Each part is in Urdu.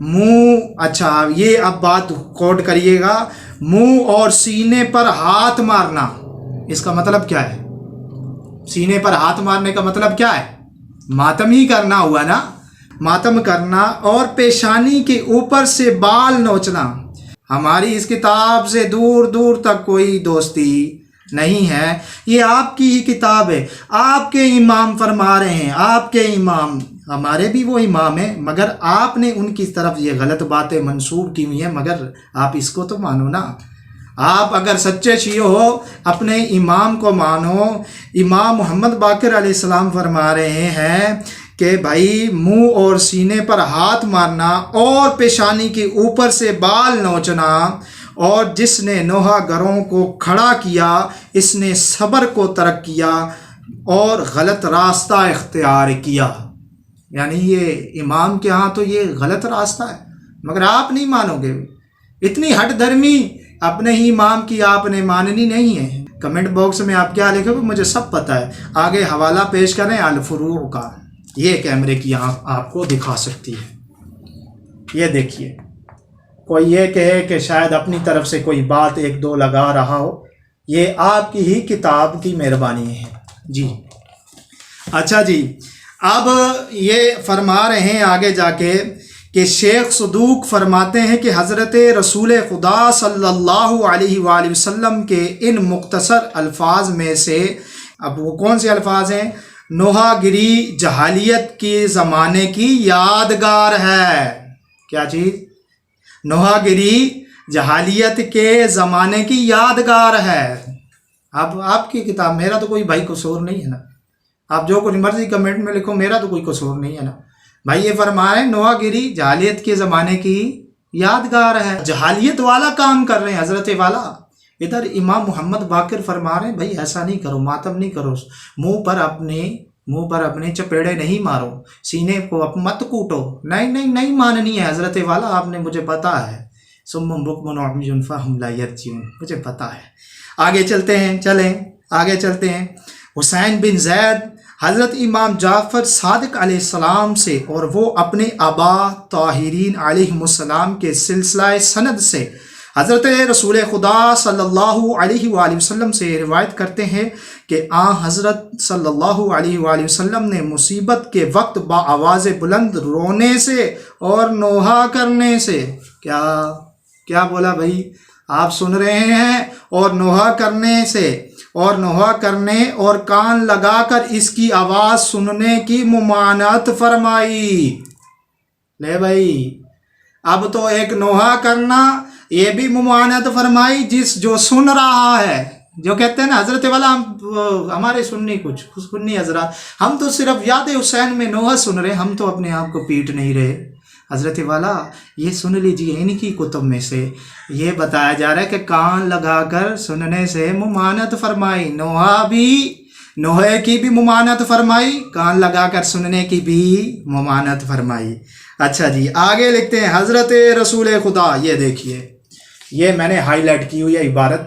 منہ، اچھا یہ اب بات کوٹ کریے گا، منہ اور سینے پر ہاتھ مارنا، اس کا مطلب کیا ہے؟ سینے پر ہاتھ مارنے کا مطلب کیا ہے؟ ماتم ہی کرنا ہوا نا، ماتم کرنا۔ اور پیشانی کے اوپر سے بال نوچنا، ہماری اس کتاب سے دور دور تک کوئی دوستی نہیں ہے، یہ آپ کی ہی کتاب ہے، آپ کے امام فرما رہے ہیں، آپ کے امام، ہمارے بھی وہ امام ہیں، مگر آپ نے ان کی طرف یہ غلط باتیں منسوب کی ہوئی ہیں، مگر آپ اس کو تو مانو نا۔ آپ اگر سچے شیعہ ہو اپنے امام کو مانو۔ امام محمد باقر علیہ السلام فرما رہے ہیں کہ بھائی منہ اور سینے پر ہاتھ مارنا اور پیشانی کے اوپر سے بال نوچنا، اور جس نے نوحہ گروں کو کھڑا کیا اس نے صبر کو ترک کیا اور غلط راستہ اختیار کیا۔ یعنی یہ امام کے ہاں تو یہ غلط راستہ ہے، مگر آپ نہیں مانو گے۔ اتنی ہٹ دھرمی اپنے ہی امام کی آپ نے ماننی نہیں ہے۔ کمنٹ باکس میں آپ کیا لکھو گے مجھے سب پتہ ہے۔ آگے حوالہ پیش کریں الفروع کا، یہ کیمرے کی آنکھ آپ کو دکھا سکتی ہے۔ یہ دیکھیے، کوئی یہ کہے کہ شاید اپنی طرف سے کوئی بات ایک دو لگا رہا ہو، یہ آپ کی ہی کتاب کی مہربانی ہے جی۔ اچھا جی، اب یہ فرما رہے ہیں آگے جا کے کہ شیخ صدوق فرماتے ہیں کہ حضرت رسول خدا صلی اللہ علیہ وآلہ وسلم کے ان مختصر الفاظ میں سے، اب وہ کون سے الفاظ ہیں؟ نوحہ گری جہالیت کے زمانے کی یادگار ہے۔ کیا چیز؟ نوحہ گری جہالیت کے زمانے کی یادگار ہے۔ اب آپ کی کتاب، میرا تو کوئی بھائی قصور نہیں ہے نا، آپ جو کچھ مرضی کمنٹ میں لکھو، میرا تو کوئی قصور نہیں ہے نا بھائی۔ یہ فرمائے نوحہ گری جہالیت کے زمانے کی یادگار ہے، جہالیت والا کام کر رہے ہیں حضرت والا۔ ادھر امام محمد باقر فرما رہے ہیں بھائی ایسا نہیں کرو، ماتم نہیں کرو، منہ پر اپنے چپیڑے نہیں مارو، سینے کو مت کوٹو، نہیں ماننی ہے حضرت والا، آپ نے مجھے پتا ہے، سم بکم عمی فہم لا یرجعون، مجھے پتا ہے۔ آگے چلتے ہیں، آگے چلتے ہیں۔ حسین بن زید حضرت امام جعفر صادق علیہ السلام سے، اور وہ اپنے آبا طاہرین علیہ السلام کے سلسلہ سند سے حضرت رسول خدا صلی اللہ علیہ وآلہ وسلم سے روایت کرتے ہیں کہ حضرت صلی اللہ علیہ وآلہ وسلم نے مصیبت کے وقت بآواز بلند رونے سے اور نوحہ کرنے سے، کیا بولا بھائی؟ آپ سن رہے ہیں، اور نوحہ کرنے سے، اور نوحہ کرنے اور کان لگا کر اس کی آواز سننے کی ممانعت فرمائی۔ لے بھائی، اب تو ایک نوحہ کرنا یہ بھی ممانعت فرمائی، جو سن رہا ہے، جو کہتے ہیں نا حضرت والا ہمارے سنی حضرات، ہم تو صرف یاد حسین میں نوحہ سن رہے، ہم تو اپنے آپ کو پیٹ نہیں رہے۔ حضرت والا یہ سن لیجیے، ان کی کتب میں سے یہ بتایا جا رہا ہے کہ کان لگا کر سننے سے ممانعت فرمائی، نوحے کی بھی ممانعت فرمائی، کان لگا کر سننے کی بھی ممانعت فرمائی۔ اچھا جی، آگے لکھتے ہیں حضرت رسول خدا، یہ دیکھیے، یہ میں نے ہائی لائٹ کی ہوئی ہے عبارت،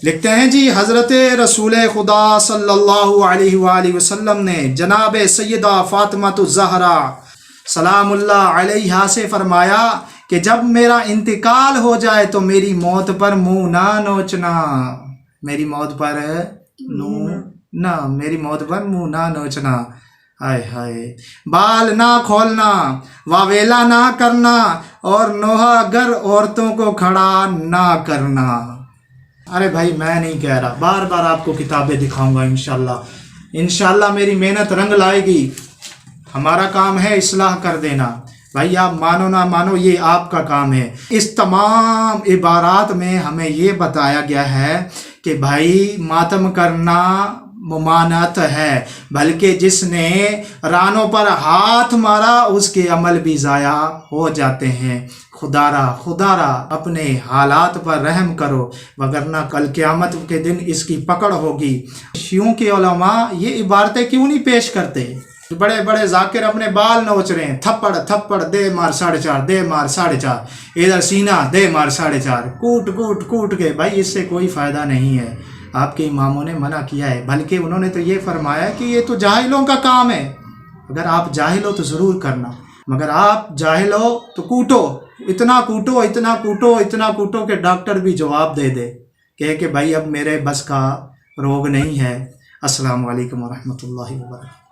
لکھتے ہیں جی، حضرت رسول خدا صلی اللہ علیہ وآلہ وسلم نے جناب سیدہ فاطمہ الزہرا سلام اللہ علیہا سے فرمایا کہ جب میرا انتقال ہو جائے تو میری موت پر منہ نہ نوچنا، میری موت پر منہ نہ نوچنا، ہائے بال نہ کھولنا، واویلا نہ کرنا، اور نوحہ گر عورتوں کو کھڑا نہ کرنا۔ ارے بھائی میں نہیں کہہ رہا، بار بار آپ کو کتابیں دکھاؤں گا انشاءاللہ میری محنت رنگ لائے گی۔ ہمارا کام ہے اصلاح کر دینا، بھائی آپ مانو نہ مانو یہ آپ کا کام ہے۔ اس تمام عبارات میں ہمیں یہ بتایا گیا ہے کہ بھائی ماتم کرنا ممانعت ہے، بلکہ جس نے رانوں پر ہاتھ مارا اس کے عمل بھی ضائع ہو جاتے ہیں۔ خدا را اپنے حالات پر رحم کرو، وگرنہ کل قیامت کے دن اس کی پکڑ ہوگی۔ شیعوں کے علماء یہ عبارتیں کیوں نہیں پیش کرتے؟ بڑے بڑے ذاکر اپنے بال نوچ رہے ہیں، تھپڑ دے مار 4.5، دے مار 4.5، ادھر سینہ دے مار 4.5، کوٹ کے۔ بھائی اس سے کوئی فائدہ نہیں ہے، آپ کے اماموں نے منع کیا ہے، بلکہ انہوں نے تو یہ فرمایا کہ یہ تو جاہلوں کا کام ہے، اگر آپ جاہل ہو تو ضرور کرنا، مگر آپ جاہل ہو تو کوٹو، اتنا کوٹو اتنا کوٹو اتنا کوٹو کہ ڈاکٹر بھی جواب دے دے کہ بھائی اب میرے بس کا روگ نہیں ہے۔ السلام علیکم ورحمۃ اللہ وبرکاتہ۔